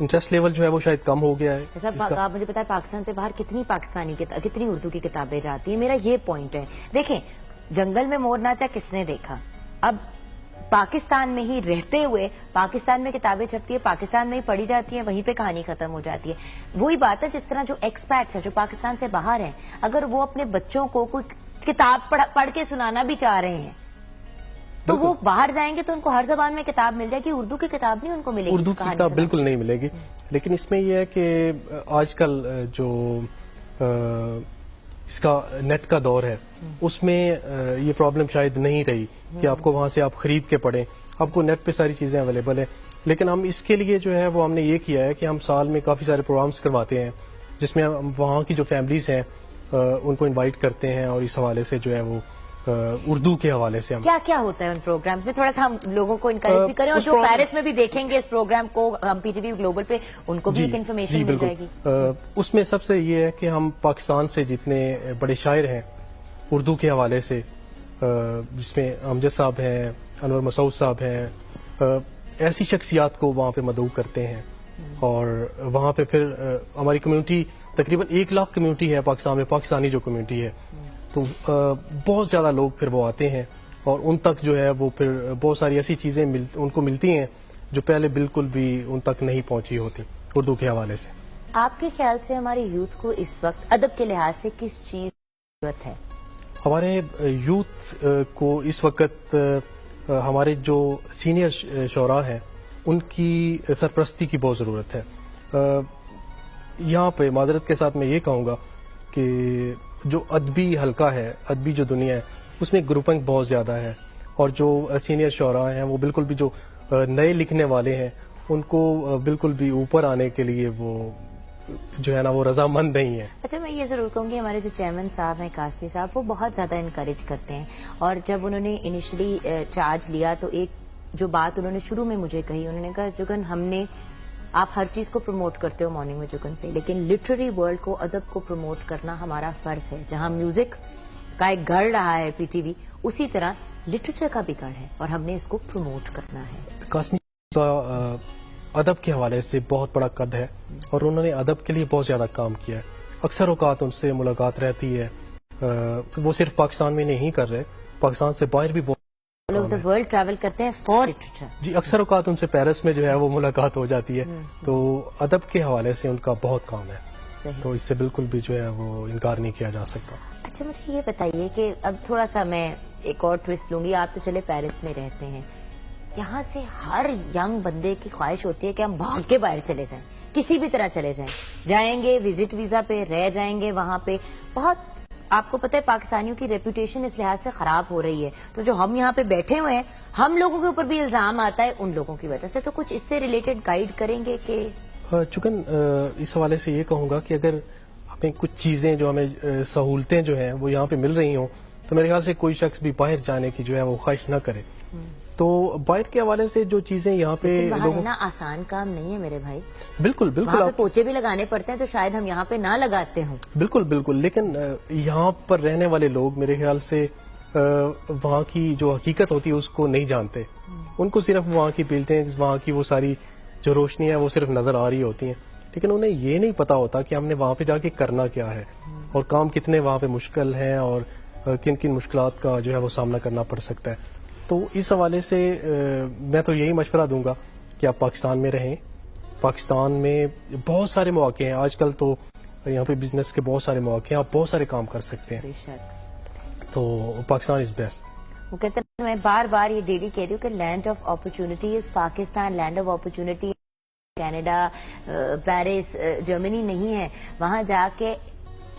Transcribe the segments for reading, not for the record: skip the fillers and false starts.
Interest level جو ہے وہ شاید کم ہو گیا ہے. جیسا آپ مجھے بتائیں پاکستان سے باہر کتنی اردو کی کتابیں جاتی ہیں. میرا یہ پوائنٹ ہے, دیکھیں جنگل میں مور ناچا کس نے دیکھا, اب پاکستان میں ہی رہتے ہوئے پاکستان میں کتابیں چھپتی ہے, پاکستان میں ہی پڑھی جاتی ہیں, وہیں پہ کہانی ختم ہو جاتی ہے. وہی بات ہے جس طرح جو ایکسپیٹس ہیں جو پاکستان سے باہر ہیں, اگر وہ اپنے بچوں کو کوئی کتاب پڑھ کے سنانا بھی چاہ رہے ہیں تو وہ باہر جائیں گے تو ان کو ہر زبان میں کتاب مل جائے گی, اردو کی کتاب نہیں ان کو ملے گی. اردو کی کتاب بالکل نہیں ملے گی. لیکن اس میں یہ ہے کہ آج کل جو اس کا نیٹ کا دور ہے اس میں یہ پرابلم شاید نہیں رہی کہ آپ کو وہاں سے آپ خرید کے پڑھیں, آپ کو نیٹ پہ ساری چیزیں اویلیبل ہیں. لیکن ہم اس کے لیے جو ہے وہ ہم نے یہ کیا ہے کہ ہم سال میں کافی سارے پروگرامس کرواتے ہیں جس میں وہاں کی جو فیملیز ہیں ان کو انوائٹ کرتے ہیں, اور اس حوالے سے جو ہے وہ اردو کے حوالے سے کیا کیا ہوتا ہے ان پروگرامز میں, تھوڑا سا ہم لوگوں کو انکریج بھی کریں, اور جو پیرس میں بھی دیکھیں گے اس پروگرام کو ہم پی ٹی وی گلوبل پہ, ان کو بھی ایک انفارمیشن مل جائے گی. اس میں سب سے یہ ہے کہ ہم پاکستان سے جتنے بڑے شاعر ہیں اردو کے حوالے سے, جس میں امجد صاحب ہیں, انور مسعود صاحب ہیں, ایسی شخصیات کو وہاں پہ مدعو کرتے ہیں. اور وہاں پہ پھر ہماری کمیونٹی تقریباً 1 لاکھ کمیونٹی ہے پاکستان میں, پاکستانی جو کمیونٹی ہے, تو بہت زیادہ لوگ پھر وہ آتے ہیں, اور ان تک جو ہے وہ پھر بہت ساری ایسی چیزیں ان کو ملتی ہیں جو پہلے بالکل بھی ان تک نہیں پہنچی ہوتی اردو کے حوالے سے. آپ کے خیال سے ہماری یوتھ کو اس وقت ادب کے لحاظ سے کس چیز کی ضرورت ہے؟ ہمارے یوتھ کو اس وقت ہمارے جو سینئر شعراء ہیں ان کی سرپرستی کی بہت ضرورت ہے. یہاں پہ معذرت کے ساتھ میں یہ کہوں گا کہ جو ادبی حلقہ ہے, ادبی جو دنیا ہے, اس میں گروپنگ بہت زیادہ ہے, اور جو سینئر شعراء ہیں وہ بالکل بھی جو نئے لکھنے والے ہیں ان کو بالکل بھی اوپر آنے کے لیے وہ جو ہے نا وہ رضامند نہیں ہے. اچھا, میں یہ ضرور کہوں گی ہمارے جو چیئرمین صاحب ہیں قاسمی صاحب, وہ بہت زیادہ انکریج کرتے ہیں, اور جب انہوں نے انیشلی چارج لیا تو ایک جو بات انہوں نے شروع میں مجھے کہی, انہوں نے کہا جگن ہم نے, آپ ہر چیز کو پروموٹ کرتے ہو مارننگ میں جگن پہ, لیکن لٹریری ورلڈ کو, ادب کو پروموٹ کرنا ہمارا فرض ہے. جہاں میوزک کا ایک گڑھ رہا ہے پی ٹی وی, اسی طرح لٹریچر کا بھی گڑھ ہے, اور ہم نے اس کو پروموٹ کرنا ہے. قاسمی ادب کے حوالے سے بہت بڑا قد ہے, اور انہوں نے ادب کے لیے بہت زیادہ کام کیا ہے. اکثر اوقات ان سے ملاقات رہتی ہے, وہ صرف پاکستان میں نہیں کر رہے, پاکستان سے باہر بھی بہت لوگ دا ورلڈ ٹریول کرتے ہیں فار لٹریچر. جی, اکثر اوقات ان سے پیرس میں جو ہے وہ ملاقات ہو جاتی ہے, تو ادب کے حوالے سے ان کا بہت کام ہے, تو اس سے بالکل بھی جو ہے وہ انکار نہیں کیا جا سکتا. اچھا, مجھے یہ بتائیے کہ اب تھوڑا سا میں ایک اور ٹوسٹ لوں گی. آپ تو چلے پیرس میں رہتے ہیں, یہاں سے ہر ینگ بندے کی خواہش ہوتی ہے کہ ہم بھاگ کے باہر چلے جائیں, کسی بھی طرح چلے جائیں گے وزٹ ویزا پہ, رہ جائیں گے وہاں پہ. بہت آپ کو پتہ ہے پاکستانیوں کی ریپوٹیشن اس لحاظ سے خراب ہو رہی ہے, تو جو ہم یہاں پہ بیٹھے ہوئے ہیں ہم لوگوں کے اوپر بھی الزام آتا ہے ان لوگوں کی وجہ سے. تو کچھ اس سے ریلیٹڈ گائیڈ کریں گے کہ چکن اس حوالے سے یہ کہوں گا کہ اگر ہمیں کچھ چیزیں جو ہمیں سہولتیں جو ہیں وہ یہاں پہ مل رہی ہوں, تو میرے خیال سے کوئی شخص بھی باہر جانے کی جو ہے وہ خواہش نہ کرے. تو باہر کے حوالے سے جو چیزیں یہاں پہ نا آسان کام نہیں ہے میرے بھائی. بالکل بالکل, آپ پوچھے بھی لگانے پڑتے ہیں, تو شاید ہم یہاں پہ نہ لگاتے ہوں. بالکل بالکل, لیکن یہاں پر رہنے والے لوگ میرے خیال سے وہاں کی جو حقیقت ہوتی ہے اس کو نہیں جانتے. ان کو صرف وہاں کی بلڈنگز, وہاں کی وہ ساری جو روشنی ہے وہ صرف نظر آ رہی ہوتی ہیں, لیکن انہیں یہ نہیں پتا ہوتا کہ ہم نے وہاں پہ جا کے کرنا کیا ہے, اور کام کتنے وہاں پہ مشکل ہیں, اور کن کن مشکلات کا جو ہے وہ سامنا کرنا پڑ سکتا ہے. تو اس حوالے سے میں تو یہی مشورہ دوں گا کہ آپ پاکستان میں رہیں. پاکستان میں بہت سارے مواقع ہیں, آج کل تو یہاں پہ بزنس کے بہت سارے مواقع ہیں, آپ بہت سارے کام کر سکتے ہیں, تو پاکستان از بیسٹ. وہ کہتے ہیں, میں بار بار یہ ڈیلی کہہ رہی ہوں کہ land of opportunity is Pakistan, land of opportunity Canada, Paris, جرمنی نہیں ہے. وہاں جا کے,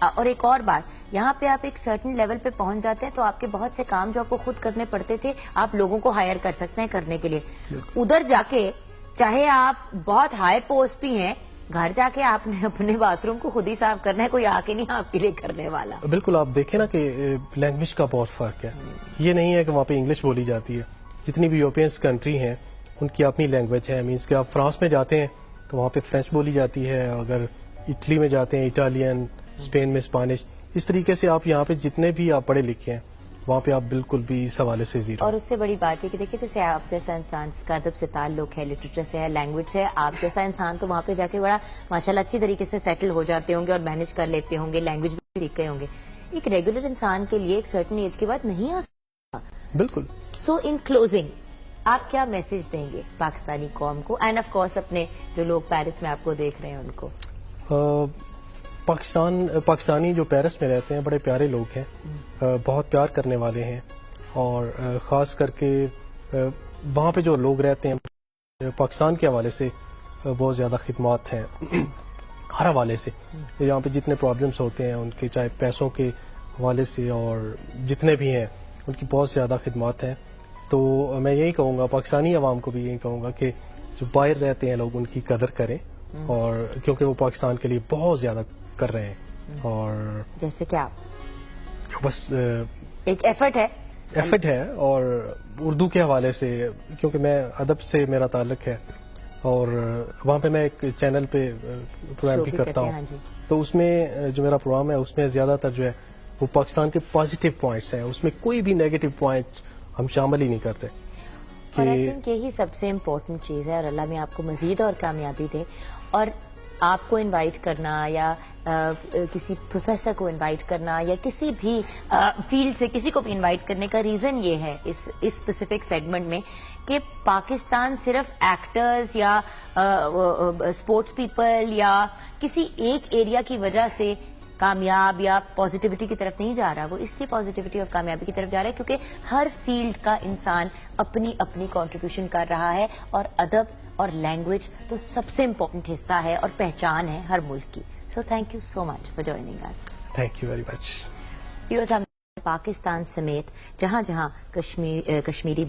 اور ایک اور بات, یہاں پہ آپ ایک سرٹن لیول پہ پہنچ جاتے ہیں تو آپ کے بہت سے کام جو آپ کو خود کرنے پڑتے تھے آپ لوگوں کو ہائر کر سکتے ہیں کرنے کے لیے. ادھر جا کے چاہے آپ بہت ہائی پوسٹ بھی ہیں, گھر جا کے آپ نے اپنے باتھ روم کو خود ہی صاف کرنا ہے, کوئی آ کے نہیں آپ کے لیے کرنے والا. بالکل, آپ دیکھیں نا کہ لینگویج کا بہت فرق ہے. یہ نہیں ہے کہ وہاں پہ انگلش بولی جاتی ہے, جتنی بھی یورپینس کنٹری ہیں ان کی اپنی لینگویج ہے. مینس کہ آپ فرانس میں جاتے ہیں تو وہاں پہ فرینچ بولی جاتی ہے, اگر اٹلی میں جاتے ہیں اٹالین, اسپین میں اسپانش. اس طریقے سے آپ یہاں پہ جتنے بھی آپ پڑھے لکھے ہیں وہاں پہ آپ بالکل بھی اس حوالے سے زیرو. اور اس سے بڑی بات ہے کہ دیکھیں جیسے آپ جیسا انسان جس کا ادب سے تعلق ہے, لٹریچر سے ہے, لینگویج سے ہے, آپ جیسا انسان تو وہاں پہ جا کے بڑا ماشاءاللہ اچھی طریقے سے سیٹل ہو جاتے ہوں گے اور مینج کر لیتے ہوں گے, لینگویج بھی سیکھ گئے ہوں گے. ایک ریگولر انسان کے لیے ایک سرٹن ایج کے بعد نہیں آ سکتا. بالکل. سو ان کلوزنگ آپ کیا میسج دیں گے پاکستانی قوم کو, اینڈ آف کورس اپنے جو لوگ پیرس میں آپ کو دیکھ رہے ہیں ان کو؟ پاکستانی جو پیرس میں رہتے ہیں بڑے پیارے لوگ ہیں, بہت پیار کرنے والے ہیں, اور خاص کر کے وہاں پہ جو لوگ رہتے ہیں پاکستان کے حوالے سے بہت زیادہ خدمات ہیں ہر حوالے سے. یہاں پہ جتنے پرابلمس ہوتے ہیں ان کے, چاہے پیسوں کے حوالے سے اور جتنے بھی ہیں, ان کی بہت زیادہ خدمات ہیں. تو میں یہی کہوں گا, پاکستانی عوام کو بھی یہی کہوں گا کہ جو باہر رہتے ہیں لوگ ان کی قدر کریں, اور کیونکہ وہ پاکستان کے لیے بہت زیادہ کر رہے ہیں. اور جیسے کیا بس ایک ایفرٹ ہے, اور اردو کے حوالے سے کیونکہ میں ادب سے میرا تعلق ہے, اور وہاں پہ میں ایک چینل پہ پروگرام بھی کرتا ہوں. تو اس میں جو میرا پروگرام ہے اس میں زیادہ تر جو ہے وہ پاکستان کے پازیٹیو پوائنٹس ہیں, اس میں کوئی بھی نیگیٹو پوائنٹ ہم شامل ہی نہیں کرتے. اور آئی تھنک یہی سب سے امپورٹنٹ چیز ہے, اور اللہ میں آپ کو مزید اور کامیابی دے. اور آپ کو انوائٹ کرنا یا کسی پروفیسر کو انوائٹ کرنا یا کسی بھی فیلڈ سے کسی کو بھی انوائٹ کرنے کا ریزن یہ ہے اس اسپیسیفک سیگمنٹ میں کہ پاکستان صرف ایکٹرز یا اسپورٹس پیپل یا کسی ایک ایریا کی وجہ سے کامیاب یا پازیٹیوٹی کی طرف نہیں جا رہا. وہ اس لیے پازیٹیوٹی اور کامیابی کی طرف جا رہا ہے کیونکہ ہر فیلڈ کا انسان اپنی اپنی کنٹریبیوشن کر رہا ہے, اور ادب اور لینگویج تو سب سے امپورٹنٹ حصہ ہے اور پہچان ہے ہر ملک کی. So thank you so much for joining اس. Thank you very much. Viewers, Pakistan سمیت جہاں جہاں کشمیری